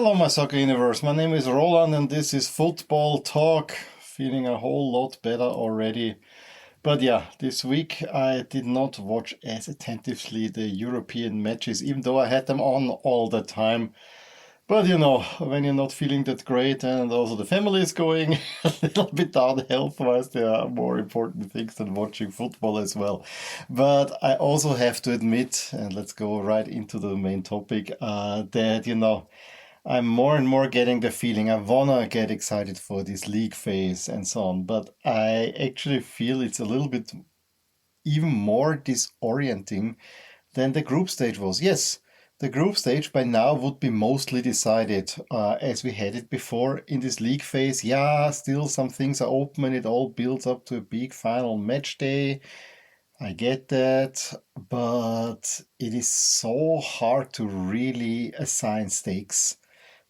Hello, my soccer universe. My name is Roland, and this is Football Talk. Feeling a whole lot better already. But yeah, this week I did not watch as attentively the European matches, even though I had them on all the time. But when you're not feeling that great and also the family is going a little bit down health-wise, there are more important things than watching football as well. But I also have to admit, and let's go right into the main topic, that I'm more and more getting the feeling I wanna get excited for this league phase and so on, but I actually feel it's a little bit even more disorienting than the group stage was. Yes, the group stage by now would be mostly decided as we had it before in this league phase. Yeah, still some things are open and it all builds up to a big final match day. I get that, but it is so hard to really assign stakes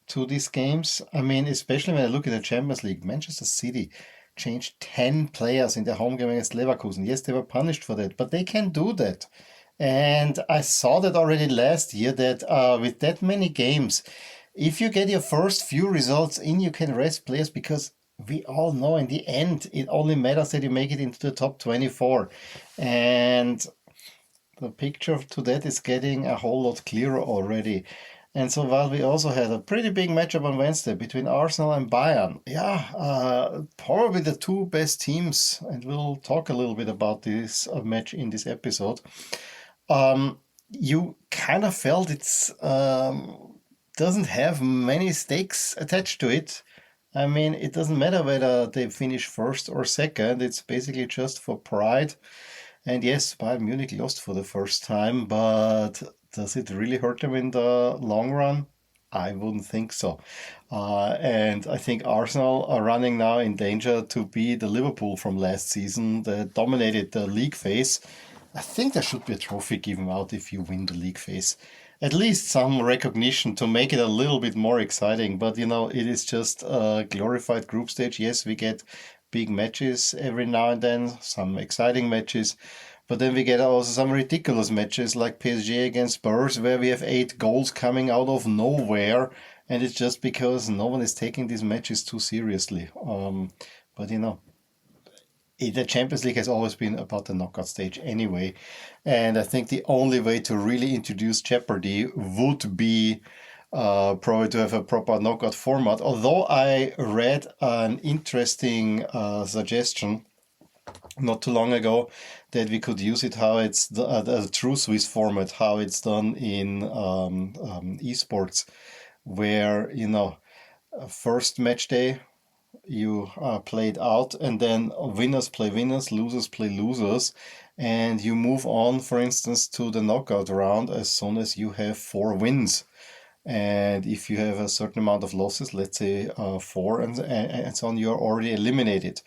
to these games. I mean, especially when I look at the Champions League, Manchester City changed 10 players in their home game against Leverkusen. Yes, they were punished for that, but they can do that. And I saw that already last year that with that many games, if you get your first few results in, you can rest players because we all know in the end it only matters that you make it into the top 24. And the picture to that is getting a whole lot clearer already. And so while we also had a pretty big matchup on Wednesday between Arsenal and Bayern, probably the two best teams, and we'll talk a little bit about this match in this episode. You kind of felt it's doesn't have many stakes attached to it. I mean, it doesn't matter whether they finish first or second. It's basically just for pride. And yes, Bayern Munich lost for the first time, but does it really hurt them in the long run? I wouldn't think so. And I think Arsenal are running now in danger to be the Liverpool from last season that dominated the league phase. I think there should be a trophy given out if you win the league phase. At least some recognition to make it a little bit more exciting. But it is just a glorified group stage. Yes, we get big matches every now and then, some exciting matches. But then we get also some ridiculous matches like PSG against Spurs, where we have 8 goals coming out of nowhere. And it's just because no one is taking these matches too seriously. But the Champions League has always been about the knockout stage anyway. And I think the only way to really introduce jeopardy would be probably to have a proper knockout format. Although I read an interesting suggestion not too long ago that we could use it how it's the true Swiss format, how it's done in esports, where first match day you play it out, and then winners play winners, losers play losers, and you move on, for instance, to the knockout round as soon as you have 4 wins. And if you have a certain amount of losses, let's say 4 and so on, you're already eliminated.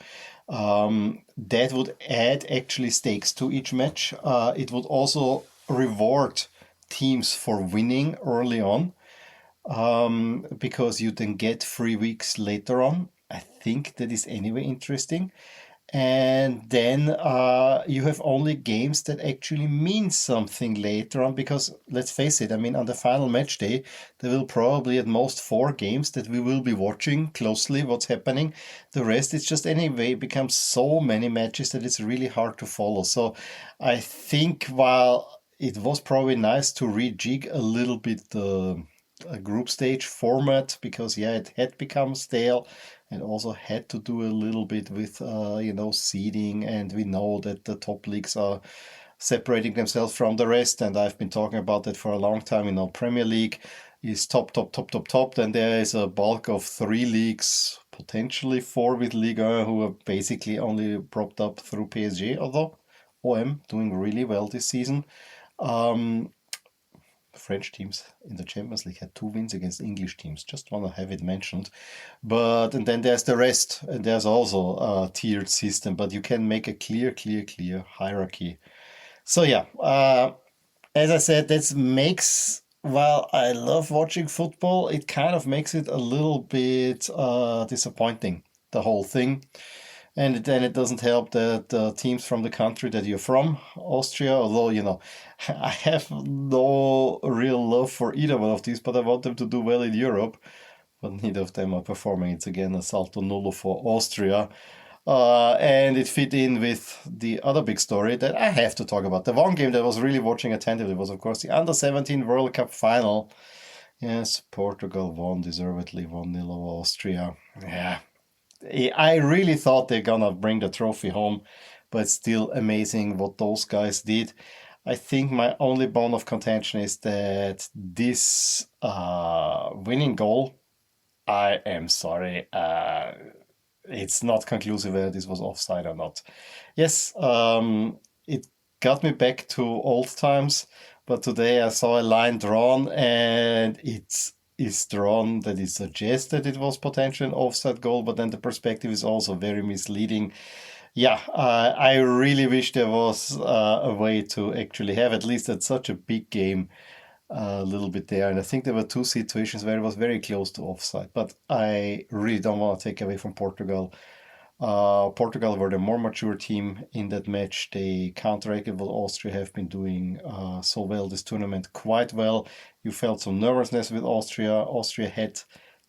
That would add actually stakes to each match. It would also reward teams for winning early on, because you then get 3 weeks later on. I think that is anyway interesting. And then you have only games that actually mean something later on, because let's face it, I mean, on the final match day, there will probably at most 4 games that we will be watching closely what's happening. The rest is just anyway becomes so many matches that it's really hard to follow. So I think while it was probably nice to rejig a little bit the group stage format, because it had become stale, and also had to do a little bit with seeding, and we know that the top leagues are separating themselves from the rest, and I've been talking about that for a long time. Premier League is top, then there is a bulk of 3 leagues, potentially 4 with Liga, who are basically only propped up through PSG, although OM doing really well this season. French teams in the Champions League had 2 wins against English teams. Just want to have it mentioned. And then there's the rest. And there's also a tiered system, but you can make a clear hierarchy. So as I said, that makes, while I love watching football, it kind of makes it a little bit disappointing, the whole thing. And then it doesn't help that teams from the country that you're from, Austria, although, I have no real love for either one of these, but I want them to do well in Europe. But neither of them are performing. It's again a salto nullo for Austria. And it fit in with the other big story that I have to talk about. The one game that I was really watching attentively was, of course, the U17 World Cup Final. Yes, Portugal won, deservedly 1-0 over Austria. Yeah, I really thought they're gonna bring the trophy home, but still amazing what those guys did. I think my only bone of contention is that this winning goal, I am sorry, it's not conclusive whether this was offside or not. Yes, it got me back to old times, but today I saw a line drawn and it is drawn that it suggests that it was potentially an offside goal, but then the perspective is also very misleading. Yeah, I really wish there was a way to actually have, at least at such a big game, a little bit there. And I think there were two situations where it was very close to offside, but I really don't want to take away from Portugal. Portugal were the more mature team in that match. They counteracted what Austria have been doing so well this tournament, quite well. You felt some nervousness with Austria. Austria had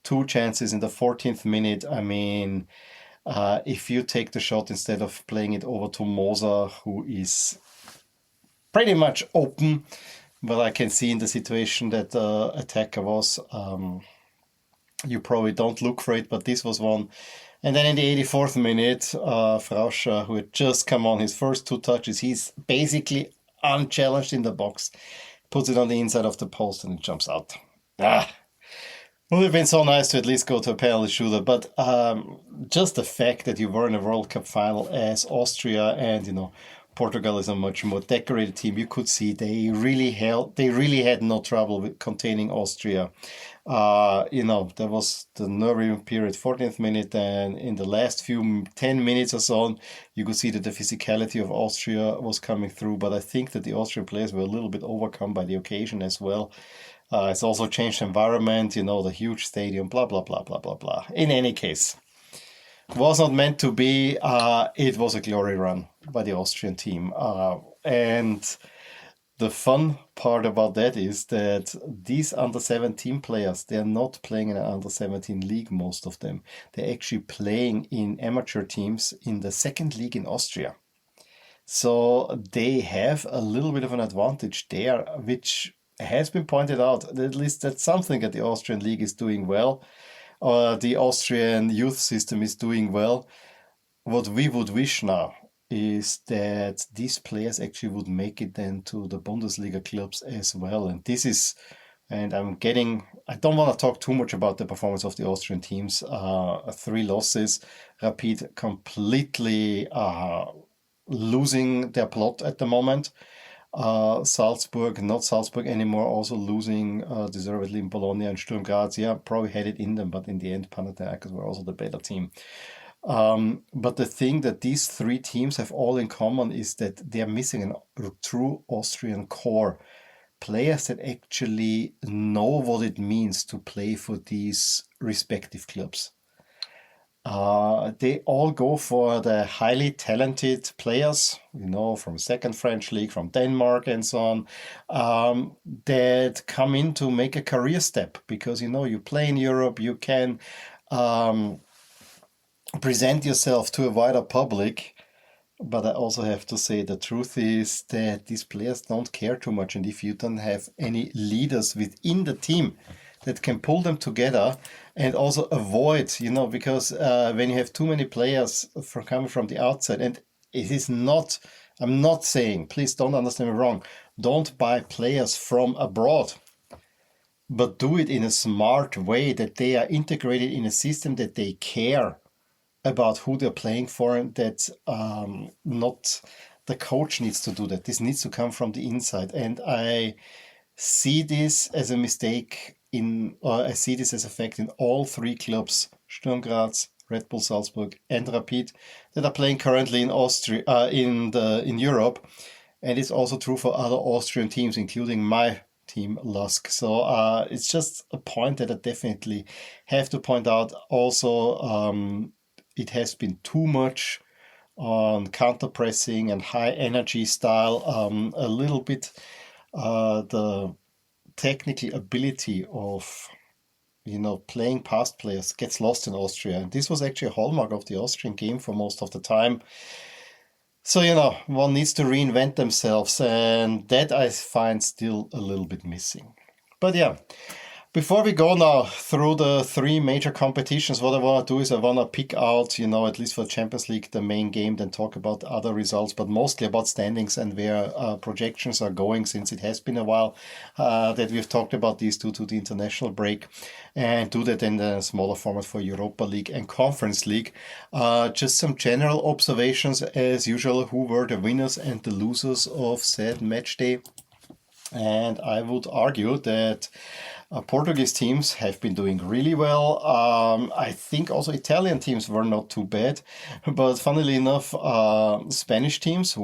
two chances in the 14th minute. I mean, if you take the shot instead of playing it over to Moser, who is pretty much open, but I can see in the situation that the attacker was, you probably don't look for it, but this was one. And then in the 84th minute, Frauscher, who had just come on his first two touches, he's basically unchallenged in the box, puts it on the inside of the post and it jumps out. Would have been so nice to at least go to a penalty shooter, but just the fact that you were in a World Cup final as Austria and Portugal is a much more decorated team. You could see they really had no trouble with containing Austria. There was the nervy period, 14th minute, and in the last 10 minutes or so, you could see that the physicality of Austria was coming through. But I think that the Austrian players were a little bit overcome by the occasion as well. It's also changed environment, the huge stadium, blah, blah, blah, blah, blah, blah. In any case, was not meant to be. It was a glory run by the Austrian team. And the fun part about that is that these under-17 players, they're not playing in an under-17 league, most of them. They're actually playing in amateur teams in the second league in Austria. So they have a little bit of an advantage there, which has been pointed out. At least that's something that the Austrian league is doing well. The Austrian youth system is doing well. What we would wish now is that these players actually would make it then to the Bundesliga clubs as well. And I don't want to talk too much about the performance of the Austrian teams. 3 losses, Rapid completely losing their plot at the moment. Salzburg, not Salzburg anymore, also losing deservedly in Bologna and Sturm Graz. Yeah, probably had it in them, but in the end, Panathinaikos were also the better team. But the thing that these 3 teams have all in common is that they are missing a true Austrian core. Players that actually know what it means to play for these respective clubs. They all go for the highly talented players, from second French league, from Denmark and so on, that come in to make a career step because, you play in Europe, you can present yourself to a wider public. But I also have to say the truth is that these players don't care too much. And if you don't have any leaders within the team that can pull them together and also avoid, because when you have too many players coming from the outside, and it is not, I'm not saying, please don't understand me wrong, don't buy players from abroad, but do it in a smart way that they are integrated in a system that they care about who they're playing for, and that not the coach needs to do that. This needs to come from the inside. And I see this as a mistake I see this as a fact in all 3 clubs, Sturm Graz, Red Bull Salzburg and Rapid, that are playing currently in Austria, in Europe. And it's also true for other Austrian teams, including my team Lusk. So it's just a point that I definitely have to point out. Also, it has been too much on counter pressing and high energy style. A little bit the technical ability of playing past players gets lost in Austria. And this was actually a hallmark of the Austrian game for most of the time. So, one needs to reinvent themselves, and that I find still a little bit missing. But yeah, before we go now through the three major competitions, what I want to do is I want to pick out, at least for Champions League, the main game, then talk about other results, but mostly about standings and where projections are going, since it has been a while that we've talked about these due to the international break, and do that in the smaller format for Europa League and Conference League. Just some general observations as usual, who were the winners and the losers of said match day. And I would argue that Portuguese teams have been doing really well. I think also Italian teams were not too bad. But funnily enough, Spanish teams,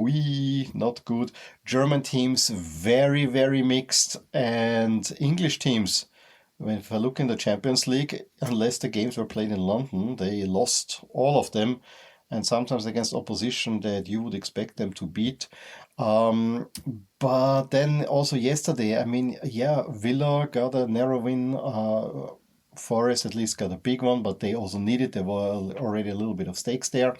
not good. German teams, very, very mixed. And English teams, if I look in the Champions League, unless the games were played in London, they lost all of them. And sometimes against opposition that you would expect them to beat. But then also yesterday, Villa got a narrow win. Forest at least got a big one, but they also needed. There were already a little bit of stakes there.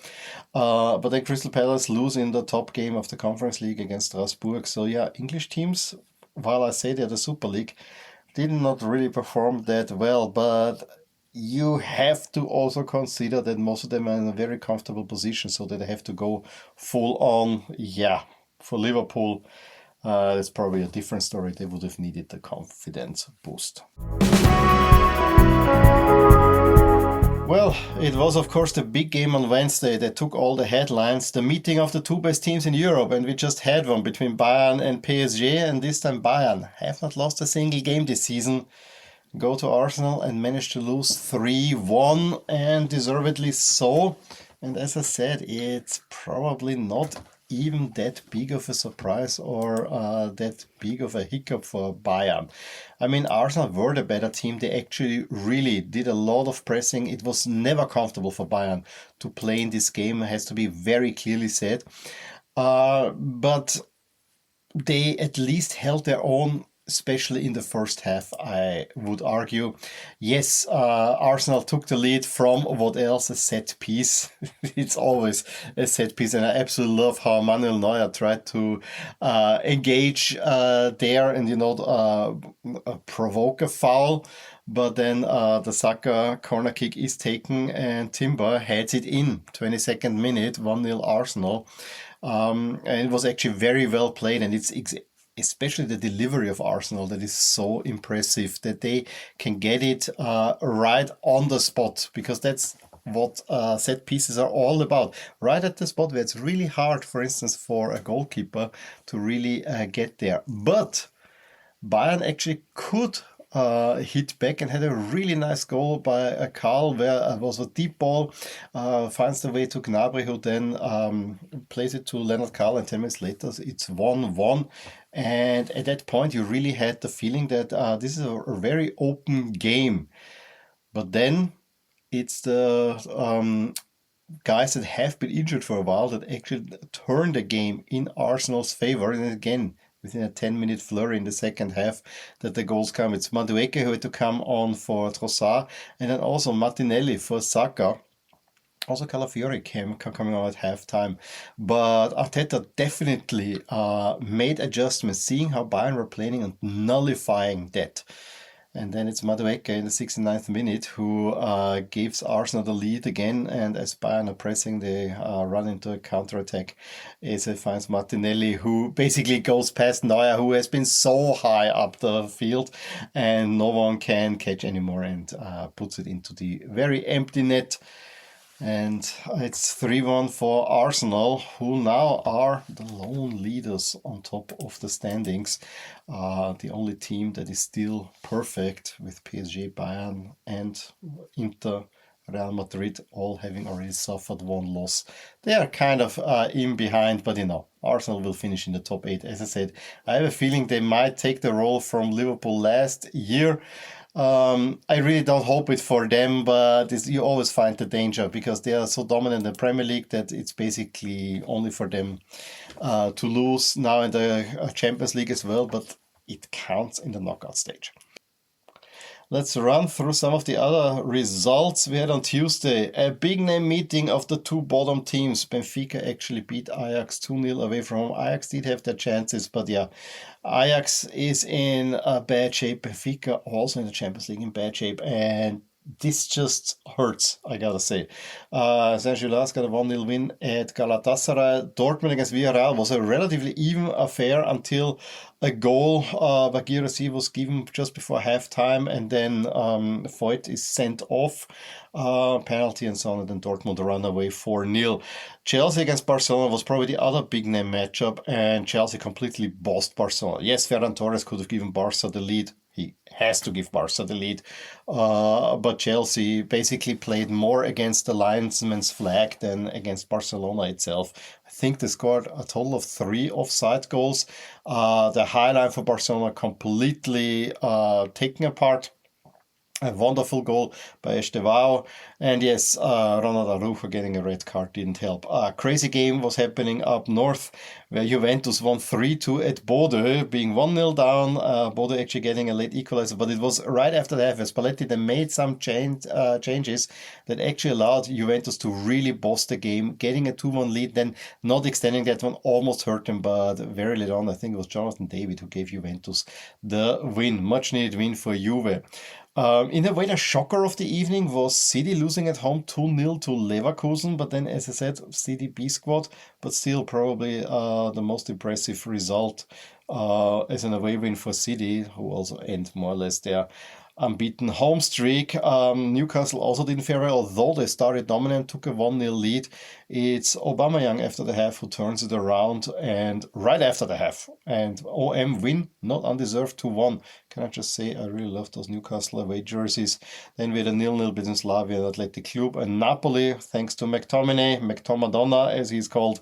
But then Crystal Palace lose in the top game of the Conference League against Strasbourg. So yeah, English teams, while I say they're the Super League, did not really perform that well. But you have to also consider that most of them are in a very comfortable position, so that they have to go full on. Yeah, for Liverpool, that's probably a different story. They would have needed the confidence boost. Well, it was of course the big game on Wednesday that took all the headlines, the meeting of the two best teams in Europe, and we just had one between Bayern and PSG, and this time Bayern have not lost a single game this season. Go to Arsenal and manage to lose 3-1, and deservedly so. And as I said, it's probably not even that big of a surprise or that big of a hiccup for Bayern. I mean, Arsenal were the better team. They actually really did a lot of pressing. It was never comfortable for Bayern to play in this game. It has to be very clearly said. But they at least held their own, especially in the first half, I would argue. Yes, Arsenal took the lead from what else? A set piece. It's always a set piece, and I absolutely love how Manuel Neuer tried to engage there and, provoke a foul. But then the Saka corner kick is taken, and Timber heads it in. 22nd minute, 1-0 Arsenal. And it was actually very well played, and it's especially the delivery of Arsenal that is so impressive, that they can get it right on the spot, because that's what set pieces are all about. Right at the spot where it's really hard, for instance, for a goalkeeper to really get there. But Bayern actually could hit back and had a really nice goal by a Karl, where it was a deep ball, finds the way to Gnabry, who then plays it to Leonard Karl, and 10 minutes later it's 1-1. And at that point you really had the feeling that this is a very open game. But then it's the guys that have been injured for a while that actually turned the game in Arsenal's favor. And again, within a 10-minute flurry in the second half, that the goals come. It's Madueke who had to come on for Trossard, and then also Martinelli for Saka. Also Calafiori coming on at halftime. But Arteta definitely made adjustments, seeing how Bayern were playing and nullifying that. And then it's Madueke in the 69th minute who gives Arsenal the lead again. And as Bayern are pressing, they run into a counter-attack. Eze finds Martinelli, who basically goes past Neuer, who has been so high up the field, and no one can catch anymore, and puts it into the very empty net. And it's 3-1 for Arsenal, who now are the lone leaders on top of the standings. The only team that is still perfect, with PSG, Bayern and Inter, Real Madrid all having already suffered one loss. They are kind of in behind, but Arsenal will finish in the top 8. As I said, I have a feeling they might take the role from Liverpool last year. I really don't hope it for them, but you always find the danger because they are so dominant in the Premier League that it's basically only for them to lose now in the Champions League as well, but it counts in the knockout stage. Let's run through some of the other results we had on Tuesday. A big name meeting of the two bottom teams. Benfica actually beat Ajax 2-0 away from home. Ajax did have their chances, but yeah, Ajax is in a bad shape. Benfica also in the Champions League in bad shape, and this just hurts, I gotta say. Sergio Llas got a 1-0 win at Galatasaray. Dortmund against Villarreal was a relatively even affair until a goal by Girassi was given just before halftime, and then Voigt is sent off. Penalty and so on, and then Dortmund run away 4-0. Chelsea against Barcelona was probably the other big name matchup, and Chelsea completely bossed Barcelona. Yes, Ferran Torres could have given Barca the lead. He has to give Barca the lead. But Chelsea basically played more against the linesman's flag than against Barcelona itself. I think they scored a total of 3 offside goals. The high line for Barcelona completely taken apart. A wonderful goal by Estevao. And yes, Ronald Araujo getting a red card didn't help. A crazy game was happening up north where Juventus won 3-2 at Bode, being 1-0 down. Bode actually getting a late equalizer, but it was right after the half. Spalletti then made some changes that actually allowed Juventus to really boss the game, getting a 2-1 lead, then not extending that one almost hurt them, but very late on, I think it was Jonathan David who gave Juventus the win. Much needed win for Juve. In a way, the shocker of the evening was City losing at home 2-0 to Leverkusen, but then, as I said, City B squad, but still probably the most impressive result as an away win for City, who also end more or less their unbeaten home streak. Newcastle also didn't fare well, although they started dominant, took a 1-0 lead. It's Aubameyang after the half who turns it around, and right after the half. And OM win, not undeserved 2-1. Can I just say, I really love those Newcastle away jerseys. Then we had a 0-0 between Slavia and Athletic Club. And Napoli, thanks to McTominay, as he's called,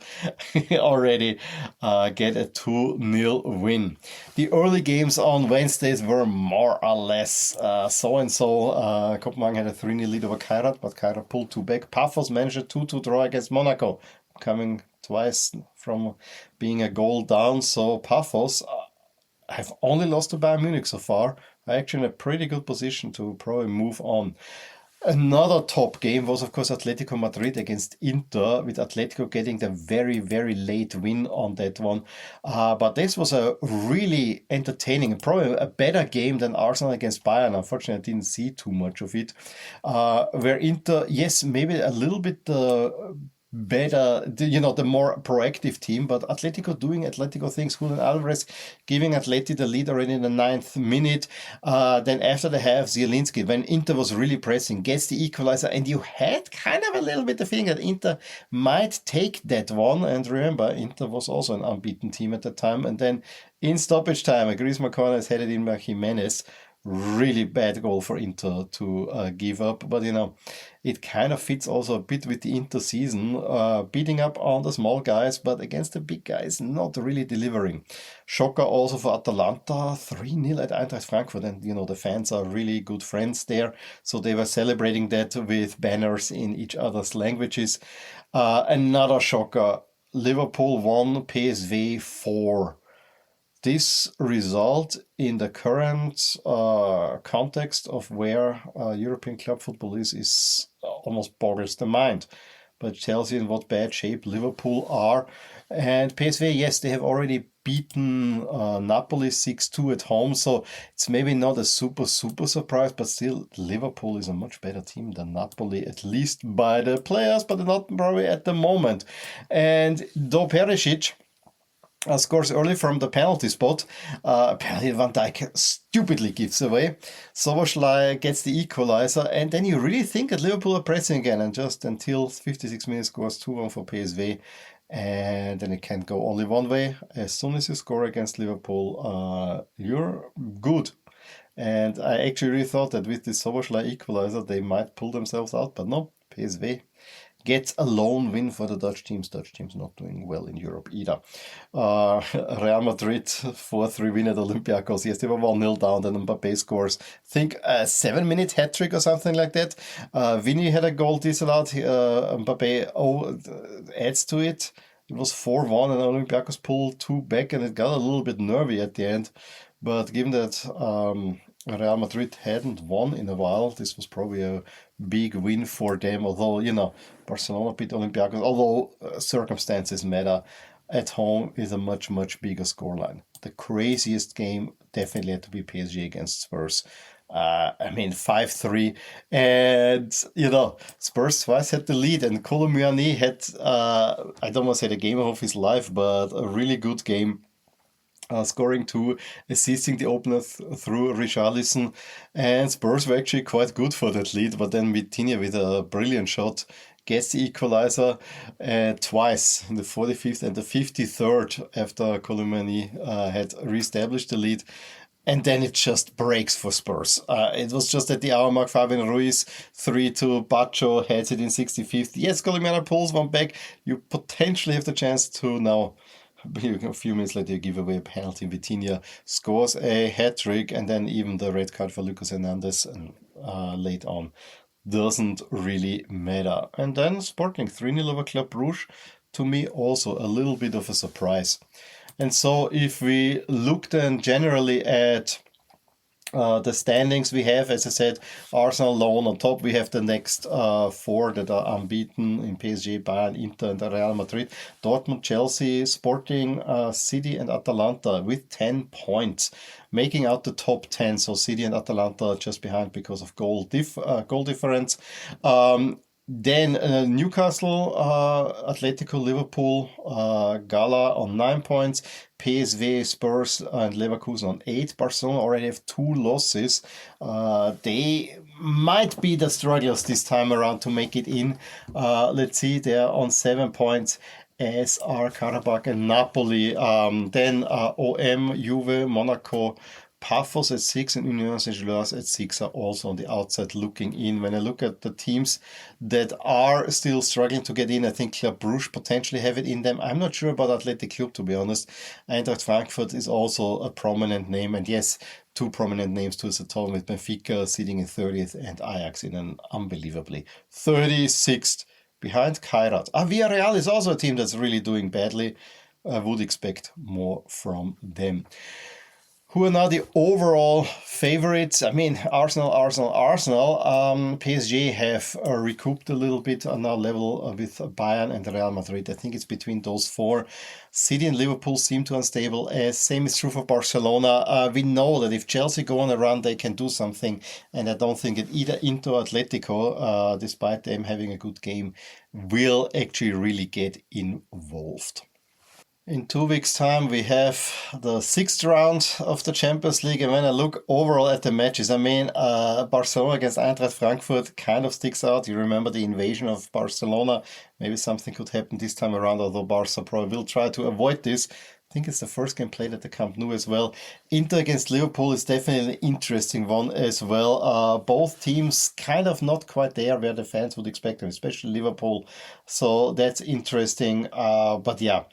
already get a 2-0 win. The early games on Wednesdays were more or less so-and-so. Copenhagen had a 3-0 lead over Kairat, but Kairat pulled 2 back. Pafos managed a 2-2 draw against Monaco, coming twice from being a goal down. So Pafos have only lost to Bayern Munich so far. Actually in a pretty good position to probably move on. Another top game was, of course, Atletico Madrid against Inter, with Atletico getting the very, very late win on that one. But this was a really entertaining, probably a better game than Arsenal against Bayern. Unfortunately, I didn't see too much of it. Where Inter, yes, maybe a little bit better, the more proactive team, but Atletico doing Atletico things. Julian Alvarez giving Atleti the lead already in the 9th minute. Then after the half, Zielinski, when Inter was really pressing, gets the equalizer, and you had kind of a little bit of feeling that Inter might take that one. And remember, Inter was also an unbeaten team at the time. And then in stoppage time, a Griezmann corner is headed in by Jimenez. Really bad goal for Inter to give up, but it kind of fits also a bit with the Inter season, beating up on the small guys, but against the big guys, not really delivering. Shocker also for Atalanta, 3-0 at Eintracht Frankfurt, and the fans are really good friends there, so they were celebrating that with banners in each other's languages. Another shocker, Liverpool 1, PSV 4. This result in the current context of where European club football is almost boggles the mind. But Chelsea in what bad shape Liverpool are. And PSV, yes, they have already beaten Napoli 6-2 at home. So it's maybe not a super surprise, but still Liverpool is a much better team than Napoli, at least by the players, but not probably at the moment. And though Perisic scores early from the penalty spot. Apparently Van Dijk stupidly gives away. Szoboszlai gets the equalizer, and then you really think that Liverpool are pressing again, and just until 56 minutes scores 2-1 for PSV, and then it can go only one way. As soon as you score against Liverpool, you're good. And I actually really thought that with this Szoboszlai equalizer, they might pull themselves out, but no, PSV gets a lone win for the Dutch teams. Dutch teams not doing well in Europe either. Real Madrid 4-3 win at Olympiacos. Yes, they were 1-0 down. Then Mbappe scores, I think, a 7-minute hat trick or something like that. Vini had a goal disallowed. Mbappe adds to it. It was 4-1 and Olympiacos pulled 2 back and it got a little bit nervy at the end. But given that Real Madrid hadn't won in a while, this was probably a big win for them. Although, Barcelona beat Olympiacos, although circumstances matter, at home is a much, much bigger scoreline. The craziest game definitely had to be PSG against Spurs. 5-3. And, Spurs twice had the lead, and Colombiani had, I don't want to say the game of his life, but a really good game. Scoring 2, assisting the opener through Richarlison, and Spurs were actually quite good for that lead, but then Vitinha with a brilliant shot gets the equalizer twice, in the 45th and the 53rd, after Colomani had re-established the lead. And then it just breaks for Spurs. It was just at the hour mark, Fabian Ruiz, 3-2, Bacho heads it in 65th. Yes, Colomani pulls one back. You potentially have the chance to now, a few minutes later, you give away a penalty. Vitinha scores a hat-trick, and then even the red card for Lucas Hernandez late on doesn't really matter. And then Sporting 3-0 over Club Brugge, to me also a little bit of a surprise. And so if we look then generally at the standings we have, as I said, Arsenal alone on top. We have the next 4 that are unbeaten in PSG, Bayern, Inter, and Real Madrid. Dortmund, Chelsea, Sporting, City, and Atalanta with 10 points, making out the top 10. So City and Atalanta are just behind because of goal difference. Then Newcastle, Atletico, Liverpool, Gala on 9 points, PSV, Spurs, and Leverkusen on 8. Barcelona already have 2 losses. They might be the strugglers this time around to make it in. Let's see, they're on 7 points, as are Karabakh and Napoli. Then OM, Juve, Monaco, Paphos at 6 and Union Saint-Gilloise at 6 are also on the outside looking in. When I look at the teams that are still struggling to get in, I think Club Brugge potentially have it in them. I'm not sure about Athletic Club, to be honest. Eintracht Frankfurt is also a prominent name. And yes, 2 prominent names to the top, with Benfica sitting in 30th and Ajax in an unbelievably 36th behind Kairat. Villarreal is also a team that's really doing badly. I would expect more from them. Who are now the overall favorites? Arsenal. PSG have recouped a little bit on our level with Bayern and Real Madrid. I think it's between those 4. City and Liverpool seem too unstable. Same is true for Barcelona. We know that if Chelsea go on a run, they can do something. And I don't think that either Inter or Atletico, despite them having a good game, will actually really get involved. In 2 weeks' time, we have the 6th round of the Champions League. And when I look overall at the matches, Barcelona against Eintracht Frankfurt kind of sticks out. You remember the invasion of Barcelona. Maybe something could happen this time around, although Barca probably will try to avoid this. I think it's the first game played at the Camp Nou as well. Inter against Liverpool is definitely an interesting one as well. Both teams kind of not quite there where the fans would expect them, especially Liverpool. So that's interesting. But yeah.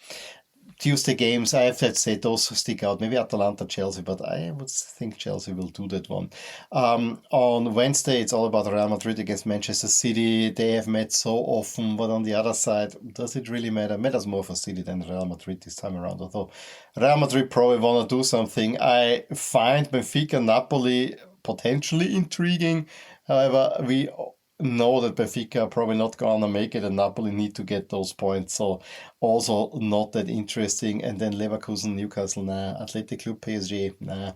Tuesday games, I have to say, those stick out. Maybe Atalanta, Chelsea, but I would think Chelsea will do that one. On Wednesday, it's all about Real Madrid against Manchester City. They have met so often, but on the other side, does it really matter? Matters more for City than Real Madrid this time around. Although Real Madrid probably want to do something. I find Benfica, Napoli potentially intriguing. However, we know that Benfica are probably not gonna make it, and Napoli need to get those points, so also not that interesting. And then Leverkusen, Newcastle, nah. Athletic Club, PSG, nah.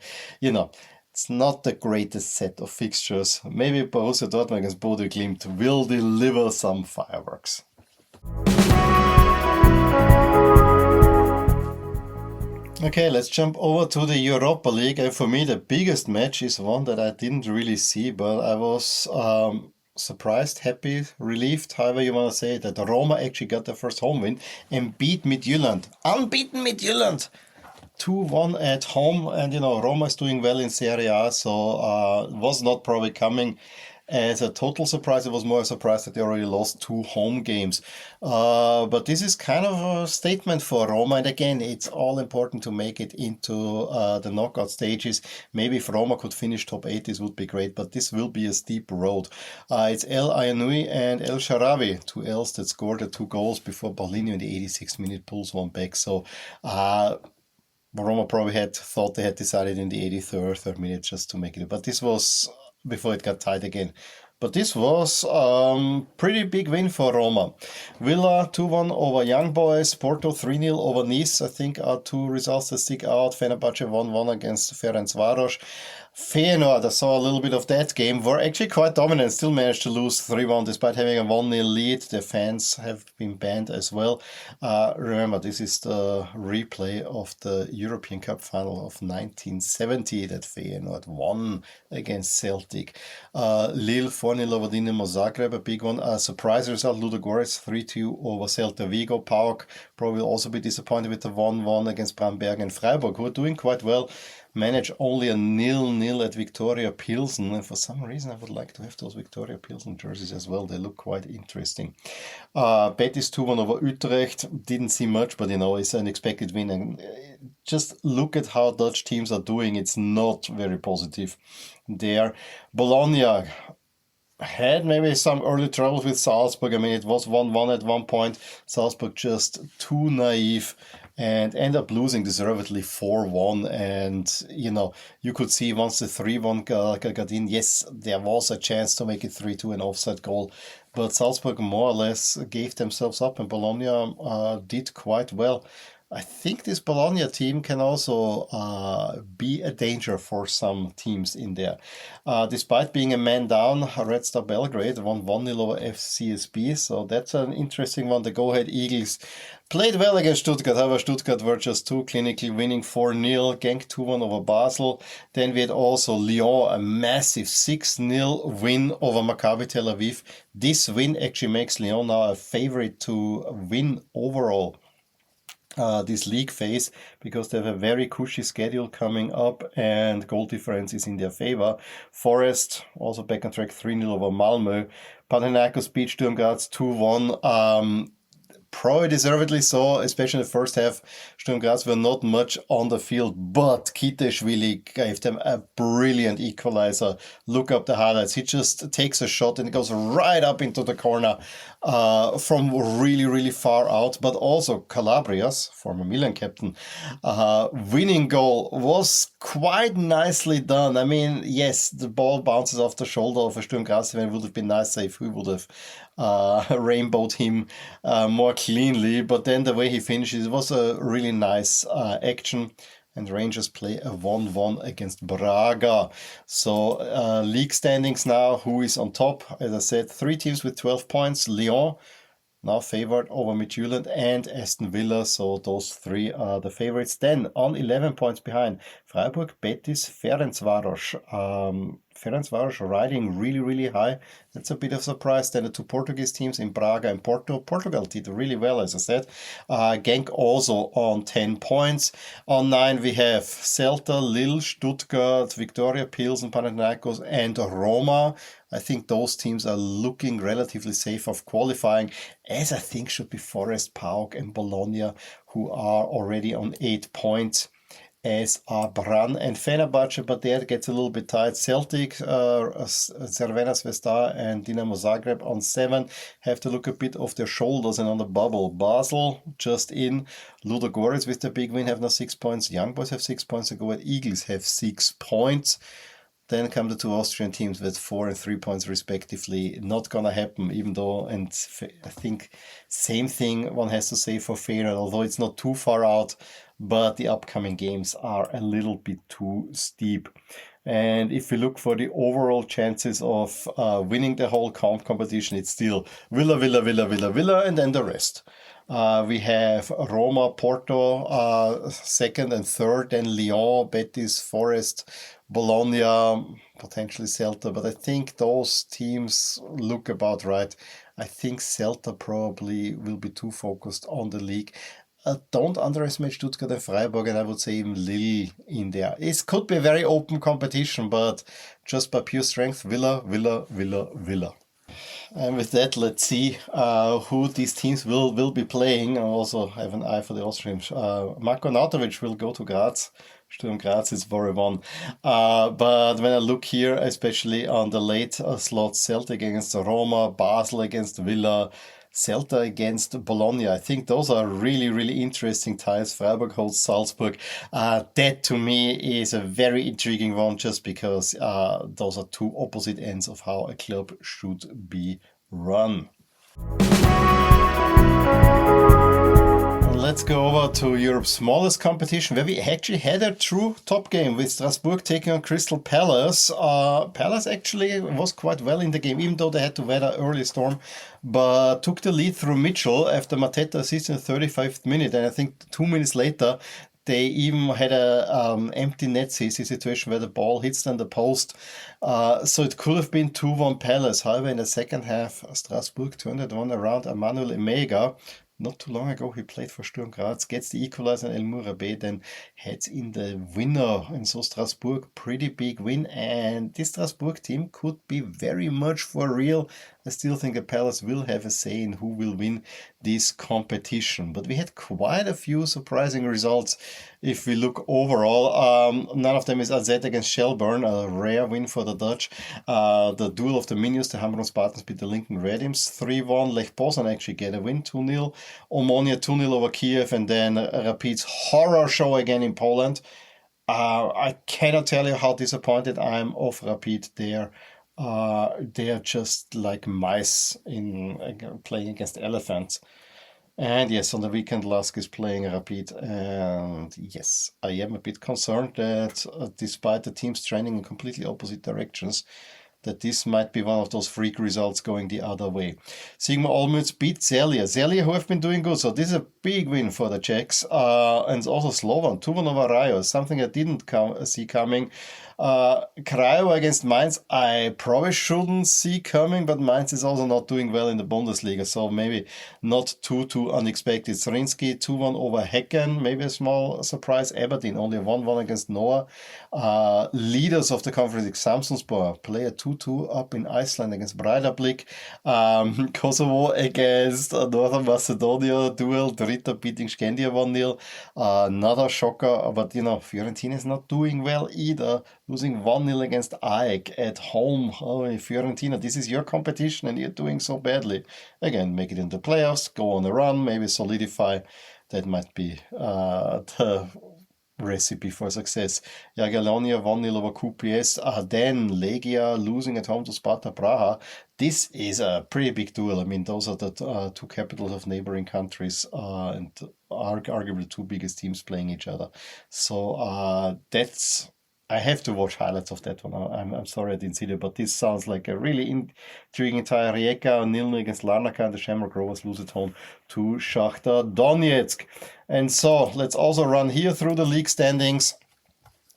It's not the greatest set of fixtures. Maybe Borussia Dortmund against Bodø Glimt will deliver some fireworks. Okay, let's jump over to the Europa League. And for me, the biggest match is one that I didn't really see, but I was surprised, happy, relieved, however you want to say it, that Roma actually got their first home win and beat Midtjylland. Unbeaten Midtjylland! 2-1 at home, and Roma is doing well in Serie A, so was not probably coming As a total surprise, it was more a surprise that they already lost 2 home games. But this is kind of a statement for Roma. And again, it's all important to make it into the knockout stages. Maybe if Roma could finish top 8, this would be great. But this will be a steep road. It's El Ayanui and El Sharawi, 2 Ls that scored the 2 goals before Paulinho in the 86th minute pulls one back. So Roma probably had thought they had decided in the 83rd minute just to make it. But this was before it got tight again. But this was pretty big win for Roma. Villa 2-1 over Young Boys. Porto 3-0 over Nice, I think, are 2 results that stick out. Fenerbahce 1-1 against Ferencváros. Feyenoord, I saw a little bit of that game, were actually quite dominant, still managed to lose 3-1 despite having a 1-0 lead. The fans have been banned as well. Remember, this is the replay of the European Cup Final of 1970 that Feyenoord won against Celtic. Lille 4-0 over Dinamo Zagreb, a big one. A surprise result, Ludogorets 3-2 over Celta Vigo. PAOK probably will also be disappointed with the 1-1 against Bamberg and Freiburg, who are doing quite well. Manage only a 0-0 at Victoria Pilsen, and for some reason I would like to have those Victoria Pilsen jerseys as well. They look quite interesting. Betis 2-1 over Utrecht. Didn't see much, but it's an expected win. And just look at how Dutch teams are doing. It's not very positive there. Bologna had maybe some early troubles with Salzburg. I mean, it was 1-1 at one point. Salzburg just too naive and end up losing deservedly 4-1. And, you could see once the 3-1 got in, yes, there was a chance to make it 3-2, an offside goal. But Salzburg more or less gave themselves up, and Bologna did quite well. I think this Bologna team can also be a danger for some teams in there. Despite being a man down, Red Star Belgrade won 1-0 over FCSB, so that's an interesting one. The Go-Ahead Eagles played well against Stuttgart. However, Stuttgart were just too clinically, winning 4-0. Genk 2-1 over Basel. Then we had also Lyon, a massive 6-0 win over Maccabi Tel Aviv. This win actually makes Lyon now a favorite to win overall this league phase, because they have a very cushy schedule coming up and goal difference is in their favor. Forest also back on track, 3-0 over Malmö. Panathinaikos beat Sturm Graz 2-1. Probably deservedly so, especially in the first half. Sturm Graz were not much on the field, but Kitashvili gave them a brilliant equalizer. Look up the highlights. He just takes a shot and it goes right up into the corner from really, really far out. But also Calabria's, former Milan captain, winning goal was quite nicely done. I mean, yes, the ball bounces off the shoulder of a Sturm Graz, and it would have been nice if we would have rainbowed him more cleanly, but then the way he finishes was a really nice action, and Rangers play a 1-1 against Braga. So league standings now, who is on top? As I said, 3 teams with 12 points. Lyon now favored over Midtjylland and Aston Villa, so those 3 are the favorites. Then on 11 points behind, Freiburg, Betis, Ferencváros. Ferencváros riding really, really high. That's a bit of a surprise. Then the 2 Portuguese teams in Braga and Porto. Portugal did really well, as I said. Genk also on 10 points. On 9 we have Celta, Lille, Stuttgart, Victoria Pilsen, Panathinaikos and Roma. I think those teams are looking relatively safe of qualifying, as I think should be Forest, PAOK and Bologna, who are already on 8 points, as are Brann and Fenerbahce, but there it gets a little bit tight. Celtic, Crvena Zvezda and Dinamo Zagreb on 7 have to look a bit off their shoulders and on the bubble. Basel just in. Ludogorets with the big win have now 6 points. Young Boys have 6 points. The Go-Ahead Eagles have 6 points. Then come the 2 Austrian teams with 4 and 3 points respectively. Not gonna happen, even though, and I think same thing one has to say for Feyenoord, although it's not too far out, but the upcoming games are a little bit too steep. And if we look for the overall chances of winning the whole competition, it's still Villa, and then the rest. We have Roma, Porto, second and third, then Lyon, Betis, Forest, Bologna, potentially Celta, but I think those teams look about right. I think Celta probably will be too focused on the league. don't underestimate Stuttgart and Freiburg, and I would say even Lille in there. It could be a very open competition, but just by pure strength, Villa, Villa, Villa, Villa. And with that, let's see who these teams will be playing. I also have an eye for the Austrians. Marko Nautovic will go to Graz. Sturm Graz is 4-1. But when I look here, especially on the late slots, Celtic against Roma, Basel against Villa, Celta against Bologna. I think those are really, really interesting ties. Freiburg holds Salzburg. That to me is a very intriguing one just because those are two opposite ends of how a club should be run. Let's go over to Europe's smallest competition, where we actually had a true top game with Strasbourg taking on Crystal Palace. Palace actually was quite well in the game, even though they had to weather early storm, but took the lead through Mitchell after Mateta assist in the 35th minute. And I think 2 minutes later, they even had a empty net situation where the ball hits on the post. So it could have been 2-1 Palace. However, in the second half, Strasbourg turned it on around Emmanuel Emega. Not too long ago, he played for Sturm Graz, gets the equalizer, and El Mourabe then heads in the winner. And so Strasbourg, pretty big win. And this Strasbourg team could be very much for real. I still think the Palace will have a say in who will win this competition. But we had quite a few surprising results if we look overall. None of them is AZ against Shelburne, a rare win for the Dutch. The duel of the Minions, the Hamburg Spartans beat the Lincoln Red Imps 3-1. Lech Poznan actually get a win 2-0. Omonia 2-0 over Kiev, and then Rapid's horror show again in Poland. I cannot tell you how disappointed I am of Rapid there. They are just like mice in playing against elephants. And yes, on the weekend, Lask is playing Rapid. And yes, I am a bit concerned that despite the teams trending in completely opposite directions, that this might be one of those freak results going the other way. Sigma Olmütz beat Celje. Celje, who have been doing good. So this is a big win for the Czechs. And also Slovan, 2-1 over Rayo, something I didn't see coming. Craiova against Mainz, I probably shouldn't see coming, but Mainz is also not doing well in the Bundesliga, so maybe not too unexpected. Zrinski 2-1 over Hecken, maybe a small surprise. Aberdeen only 1-1 against Noah. Leaders of the conference, Samsunspor, play a 2-2 up in Iceland against Breiðablik. Kosovo against Northern Macedonia duel, Drita beating Skandia 1-0. Another shocker, but Fiorentina is not doing well either, losing 1-0 against AEK at home. Oh, Fiorentina, this is your competition and you're doing so badly. Again, make it in the playoffs, go on a run, maybe solidify. That might be the recipe for success. Jagiellonia 1-0 over QPS. Then Legia losing at home to Sparta Praha. This is a pretty big duel. I mean, those are the two capitals of neighboring countries and arguably the two biggest teams playing each other. So that's... I have to watch highlights of that one. I'm sorry I didn't see that, but this sounds like a really intriguing tie. Rijeka 0-0 against Larnaca, and the Shamrock Rovers lose at home to Shakhtar Donetsk. And so let's also run here through the league standings.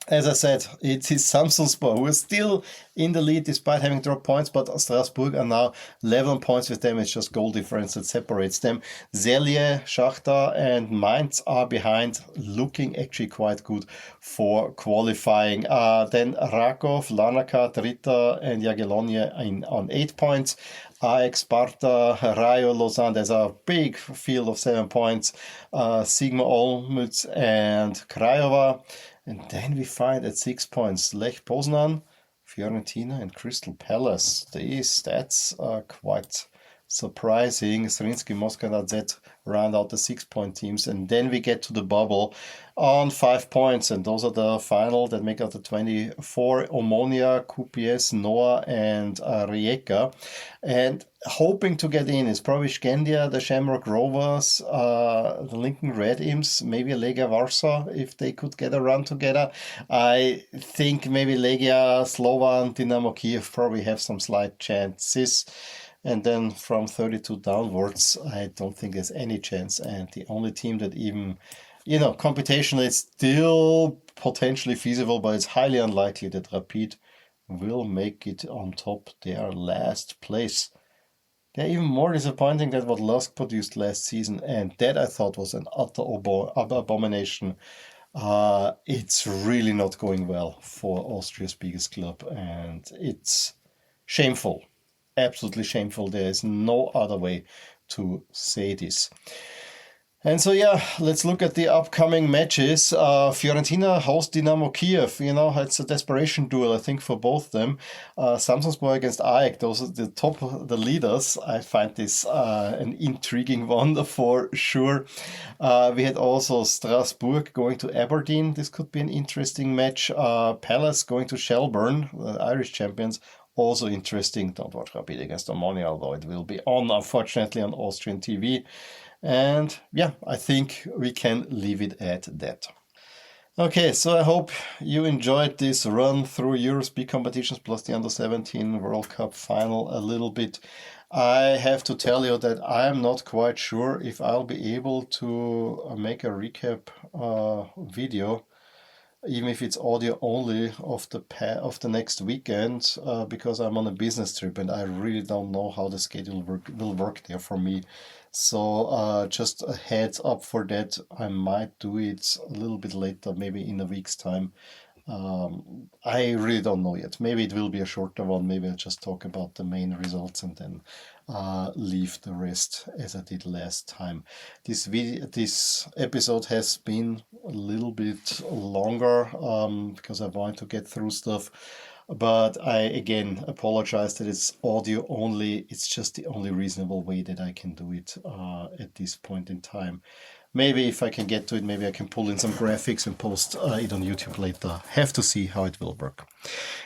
As I said, it is Samsunspor who is still in the lead despite having dropped points, but Strasbourg are now level on points with them. It's just goal difference that separates them. Celje, Shakhtar and Mainz are behind, looking actually quite good for qualifying. Then Rakov, Larnaca, Drita and Jagiellonia on 8 points. AEK, Sparta, Rayo, Lausanne, there's a big field of 7 points. Sigma Olmütz and Craiova. And then we find at 6 points Lech Poznan, Fiorentina and Crystal Palace. These stats are quite surprising. Zrinski, Moscow and AZ round out the 6-point teams. And then we get to the bubble on 5 points. And those are the final that make out the 24. Omonia, QPS, Noah and Rijeka. And hoping to get in is probably Skandia, the Shamrock Rovers, the Lincoln Red Imps, maybe Legia Warsaw, if they could get a run together. I think maybe Legia, Slovan, Dynamo Kiev probably have some slight chances. And then from 32 downwards, I don't think there's any chance. And the only team that even, computationally it's still potentially feasible, but it's highly unlikely that Rapid will make it on top their last place. They're even more disappointing than what Lusk produced last season, and that I thought was an utter abomination. It's really not going well for Austria's biggest club, and it's shameful. Absolutely shameful. There is no other way to say this. And so, yeah, let's look at the upcoming matches. Fiorentina host Dynamo Kiev. It's a desperation duel, I think, for both of them. Samsonspor against AEK, those are the leaders. I find this an intriguing one for sure. We had also Strasbourg going to Aberdeen. This could be an interesting match. Palace going to Shelbourne, the Irish champions. Also interesting. Don't watch Rapid against Omonia, although it will be on, unfortunately, on Austrian TV. And yeah, I think we can leave it at that. Okay, so I hope you enjoyed this run through Europe's big competitions plus the Under-17 World Cup Final a little bit. I have to tell you that I am not quite sure if I'll be able to make a recap video, even if it's audio only, of the next weekend, because I'm on a business trip and I really don't know how the schedule will work there for me. So just a heads up for that. I might do it a little bit later, maybe in a week's time. I really don't know yet. Maybe it will be a shorter one. Maybe I'll just talk about the main results and then leave the rest as I did last time. This episode has been a little bit longer because I wanted to get through stuff. But I again apologize that it's audio only. It's just the only reasonable way that I can do it at this point in time. Maybe if I can get to it, maybe I can pull in some graphics and post it on YouTube later. Have to see how it will work.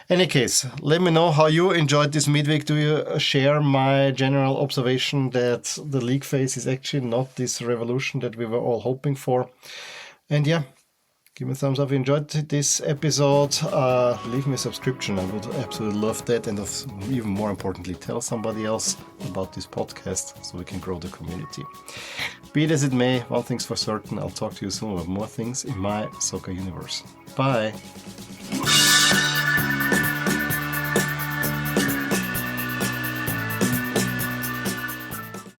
Any case, let me know how you enjoyed this midweek. Do you share my general observation that the league phase is actually not this revolution that we were all hoping for? And yeah, give me a thumbs up if you enjoyed this episode. Leave me a subscription. I would absolutely love that. And even more importantly, tell somebody else about this podcast so we can grow the community. Be it as it may, one thing's for certain, I'll talk to you soon about more things in my soccer universe. Bye.